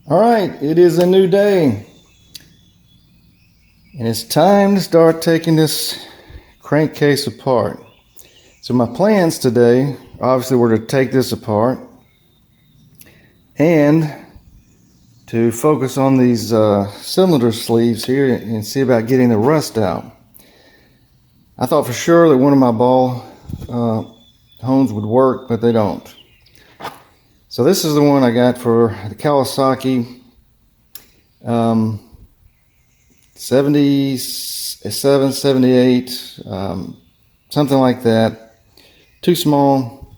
All right, it is a new day, and it's time to start taking this crankcase apart. So my plans today, obviously, were to take this apart and to focus on these cylinder sleeves here and see about getting the rust out. I thought for sure that one of my ball hones would work, but they don't. So this is the one I got for the Kawasaki 77, 78, something like that. Too small.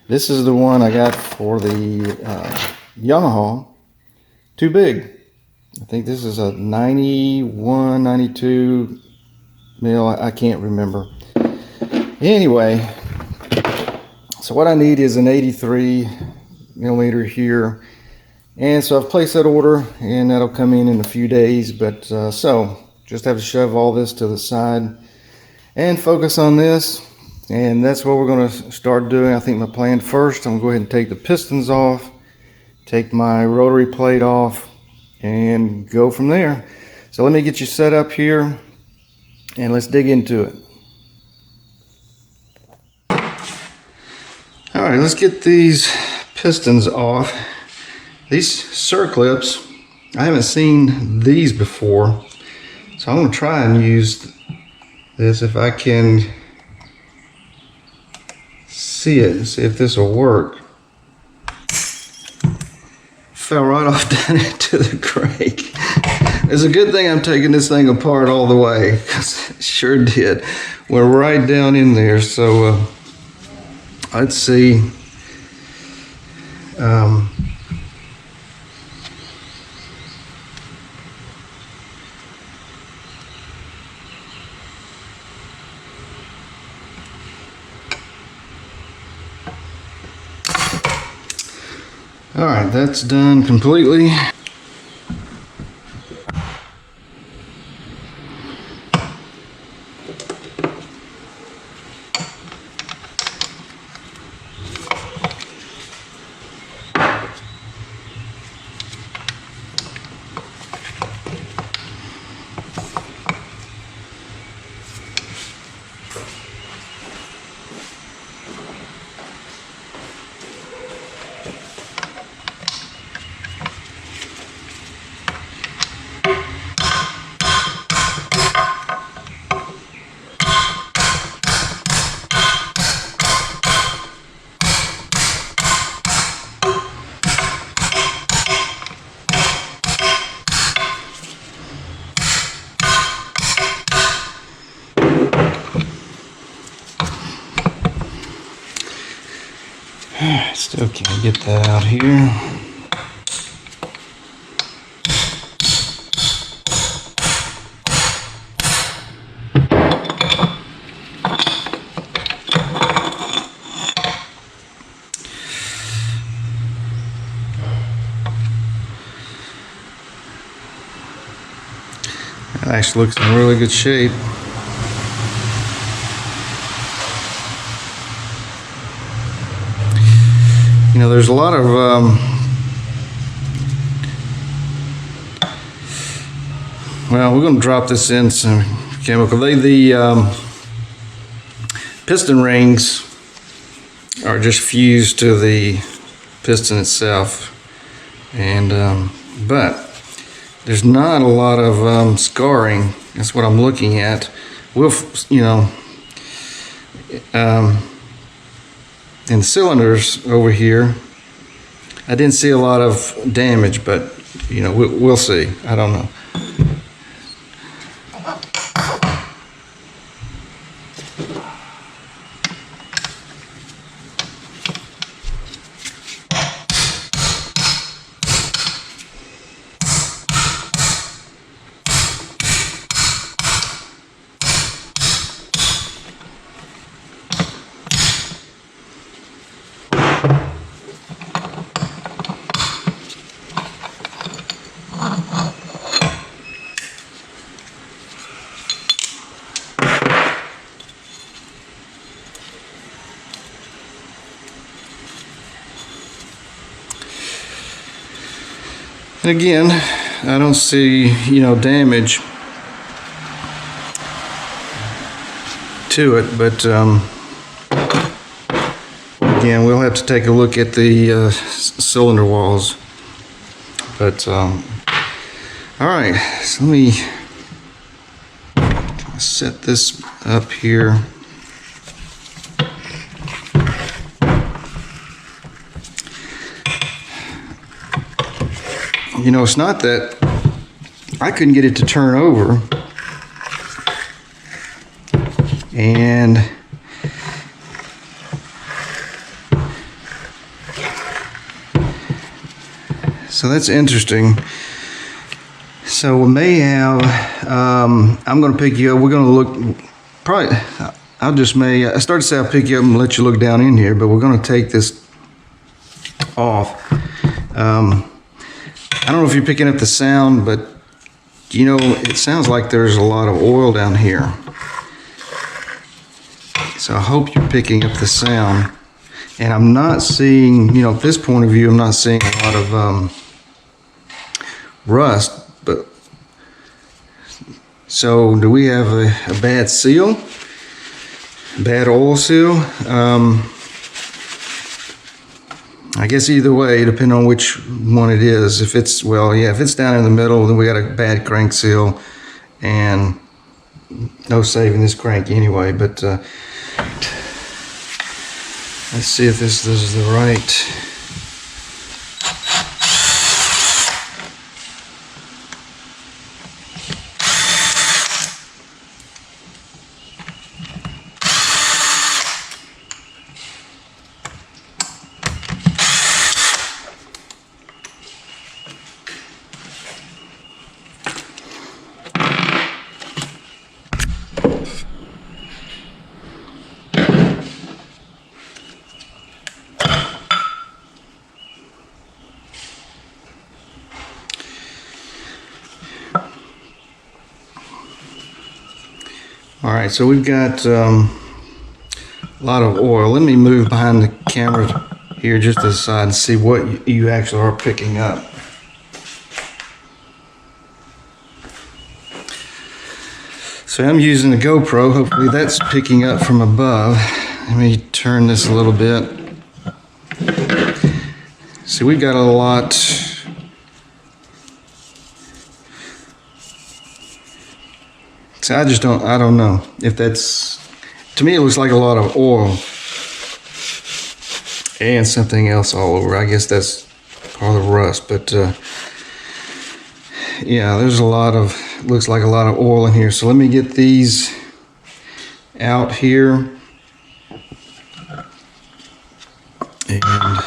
This is the one I got for the Yamaha. Too big. I think this is a 91, 92 mil. I can't remember. Anyway, so what I need is an 83 millimeter here. And so I've placed that order, and that'll come in a few days. But so just have to shove all this to the side and focus on this. And that's what we're going to start doing. I think my plan first, I'm going to go ahead and take the pistons off, take my rotary plate off, and go from there. So let me get you set up here, and let's dig into it. All right, let's get these pistons off. These circlips, I haven't seen these before, so I'm going to try and use this if I can see it, see if this will work. Fell right off down into the crank. It's a good thing I'm taking this thing apart all the way, because it sure did. Went right down in there. So let's see. All right, that's done completely. Still can't get that out here. That actually looks in really good shape. You know, there's a lot of well, we're going to drop this in some chemical. The piston rings are just fused to the piston itself, and but there's not a lot of scarring. That's what I'm looking at. We'll, you know, in the cylinders over here, I didn't see a lot of damage, but you know, we'll see. I don't know. And again, I don't see, damage to it, but again, we'll have to take a look at the cylinder walls. But all right, so let me set this up here. It's not that I couldn't get it to turn over, and so that's interesting. So we may have, I'm going to pick you up. We're going to look, probably, I started to say I'll pick you up and let you look down in here, but we're going to take this off. I don't know if you're picking up the sound, but it sounds like there's a lot of oil down here. So I hope you're picking up the sound. And I'm not seeing, at this point of view, I'm not seeing a lot of rust. But so do we have a bad seal? Bad oil seal? I guess either way, depending on which one it is. If it's down in the middle, then we got a bad crank seal and no saving this crank anyway. But let's see if this is the right. All right, so we've got a lot of oil. Let me move behind the camera here just to the side and see what you actually are picking up. So I'm using the GoPro. Hopefully that's picking up from above. Let me turn this a little bit. See, we've got a lot. So I don't know if that's, to me it looks like a lot of oil and something else all over. I guess that's part of the rust, but yeah, there's looks like a lot of oil in here. So let me get these out here. And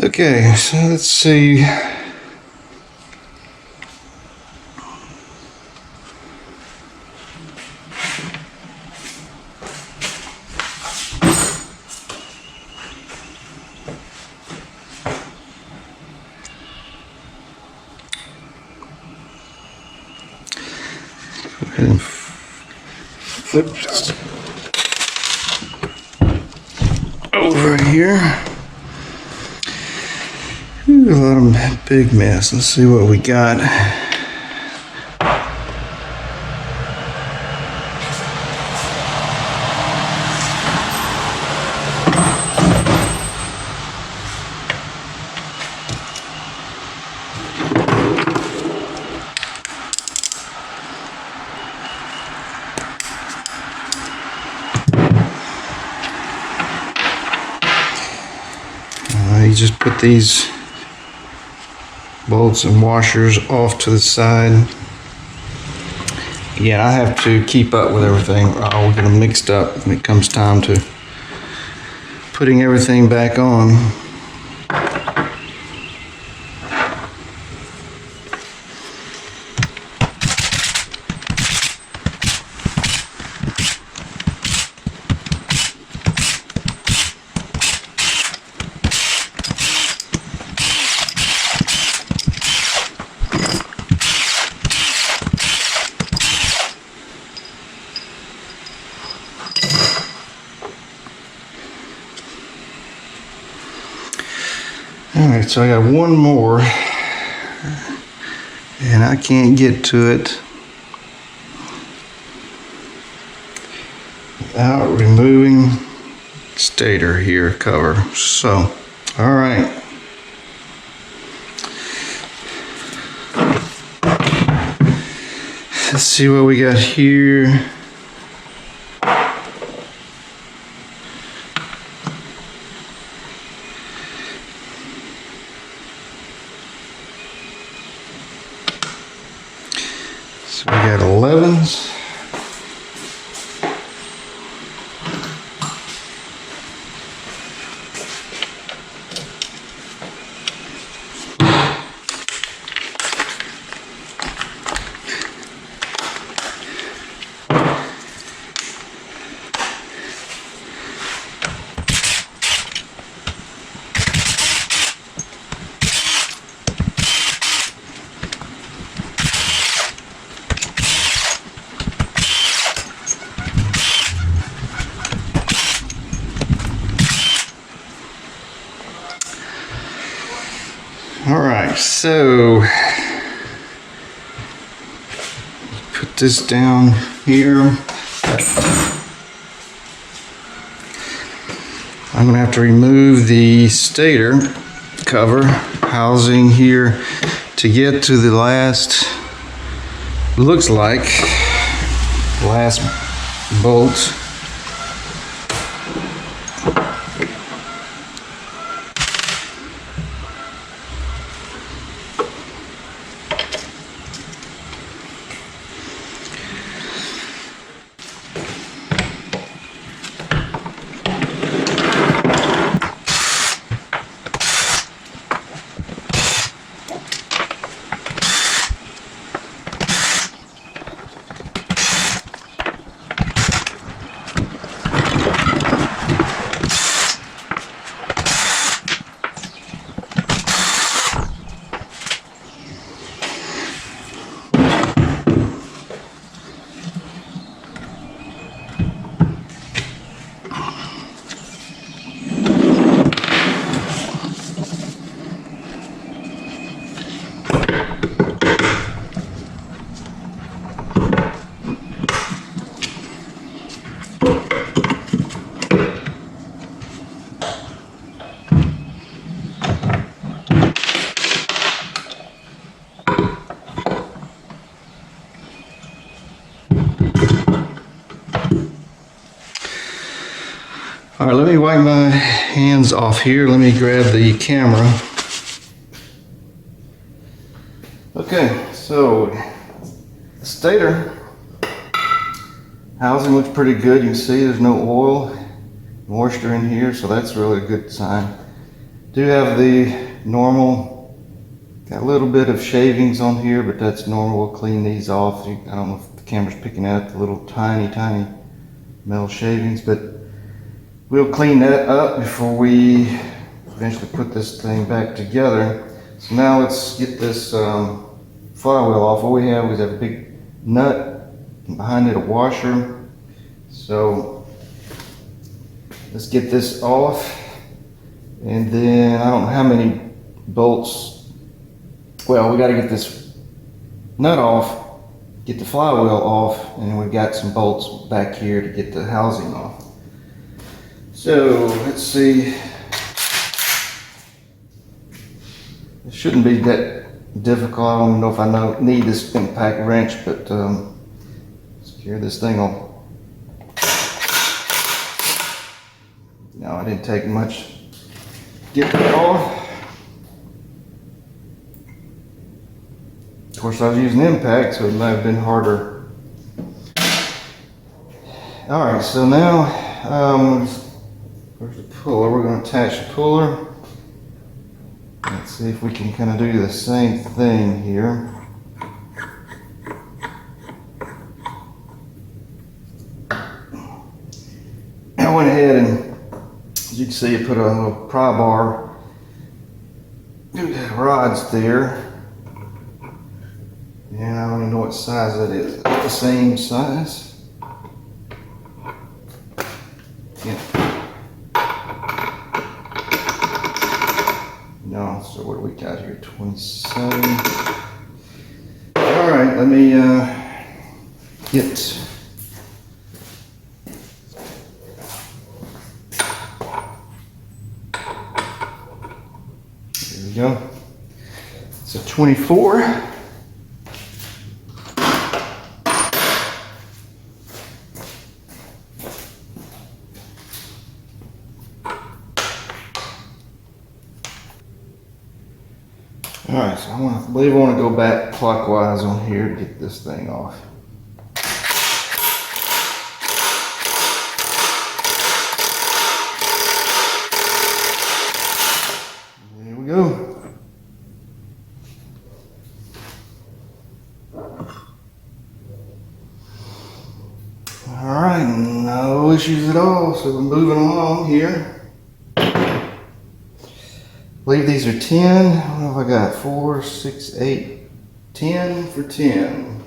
okay, so let's see. Go ahead and flip this over here. Ooh, a lot of big mess. Let's see what we got. you just put these bolts and washers off to the side. Yeah, I have to keep up with everything, or I'll get them mixed up when it comes time to putting everything back on. Alright, so I got one more, and I can't get to it without removing stator here cover. So, alright. Let's see what we got here. So we got 11s. All right, so put this down here. I'm gonna have to remove the stator cover housing here to get to the last, looks like, last bolt. All right, let me wipe my hands off here. Let me grab the camera. Okay, so the stator housing looks pretty good. You can see there's no oil, moisture in here, so that's really a good sign. Do have the normal, got a little bit of shavings on here, but that's normal. We'll clean these off. I don't know if the camera's picking out the little tiny metal shavings, but we'll clean that up before we eventually put this thing back together. So now let's get this flywheel off. What we have is a big nut, and behind it a washer. So let's get this off. And then I don't know how many bolts. Well, we got to get this nut off, get the flywheel off, and we've got some bolts back here to get the housing off. So let's see, it shouldn't be that difficult. I don't know if I need this impact wrench, but secure this thing on. No, I didn't take much get that off. Of course, I was using impact, so it might have been harder. All right, so now where's the puller? We're going to attach the puller. Let's see if we can kind of do the same thing here. I went ahead and, as you can see, I put a little pry bar rods there. And I don't even know what size that is. It's the same size. Yeah. No, so what do we got here? 27. All right, let me get. There we go. It's a 24. Alright, so I believe I want to go back clockwise on here to get this thing off. There we go. Alright, no issues at all, so we're moving along here. I believe these are 10. I don't know if I got 4, 6, 8, 10 for 10.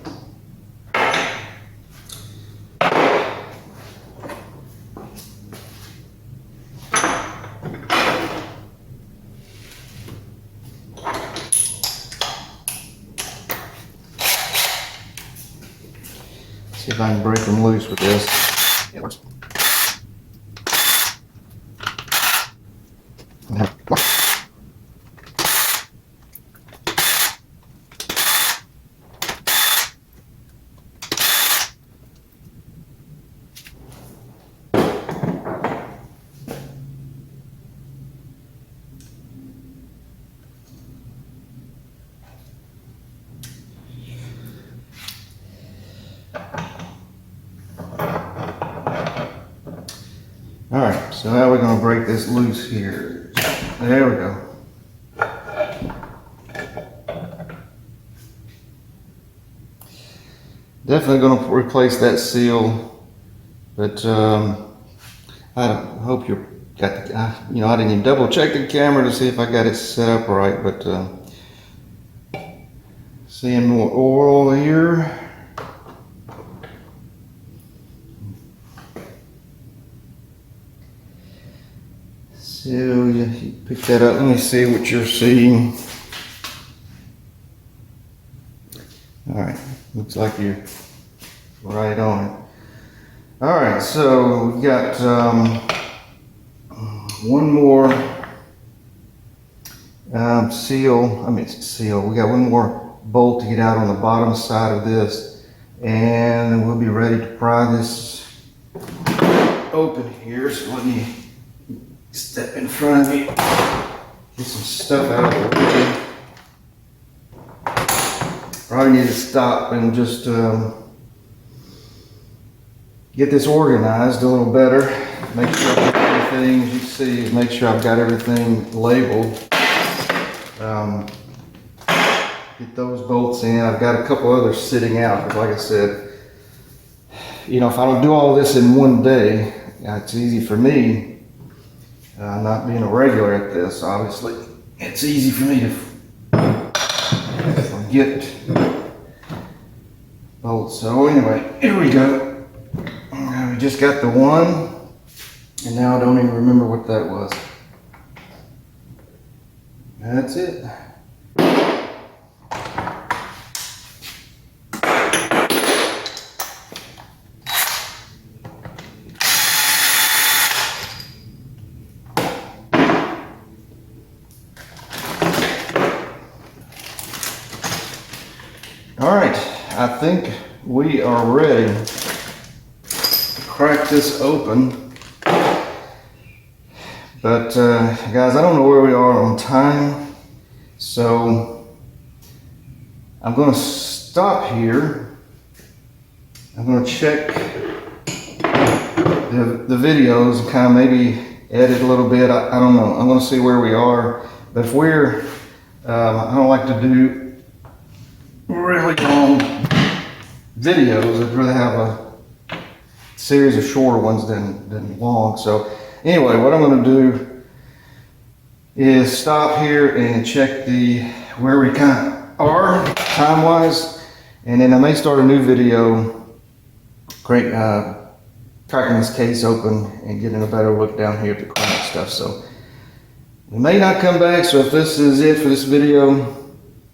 See if I can break them loose with this. Yeah, it works. All right, so now we're going to break this loose here. There we go. Definitely going to replace that seal, but I hope you got the, I didn't even double check the camera to see if I got it set up right, but seeing more oil here. So you pick that up. Let me see what you're seeing. All right, looks like you're right on it. All right, so we got one more seal. We got one more bolt to get out on the bottom side of this, and then we'll be ready to pry this open here. So let me step in front of me, get some stuff out of the way. Probably need to stop and just get this organized a little better. Make sure I've got everything, as you can see, make sure I've got everything labeled. Get those bolts in. I've got a couple others sitting out, but like I said, if I don't do all this in one day, it's easy for me. Not being a regular at this, obviously, it's easy for me to forget bolts. So anyway, here we go. We just got the one, and now I don't even remember what that was. That's it. All right, I think we are ready to crack this open. But guys, I don't know where we are on time, so I'm going to stop here. I'm going to check the videos and kind of maybe edit a little bit. I don't know. I'm going to see where we are. But if we're, I don't like to do really long videos. I'd rather have a series of shorter ones than long. So anyway, what I'm going to do is stop here and check where we kind of are time wise, and then I may start a new video cracking this case open and getting a better look down here at the crank stuff. So we may not come back, so if this is it for this video,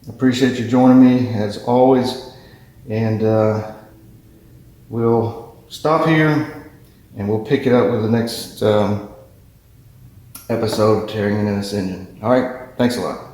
I appreciate you joining me as always, and we'll stop here and we'll pick it up with the next episode of Tearing Into This Engine. All right, thanks a lot.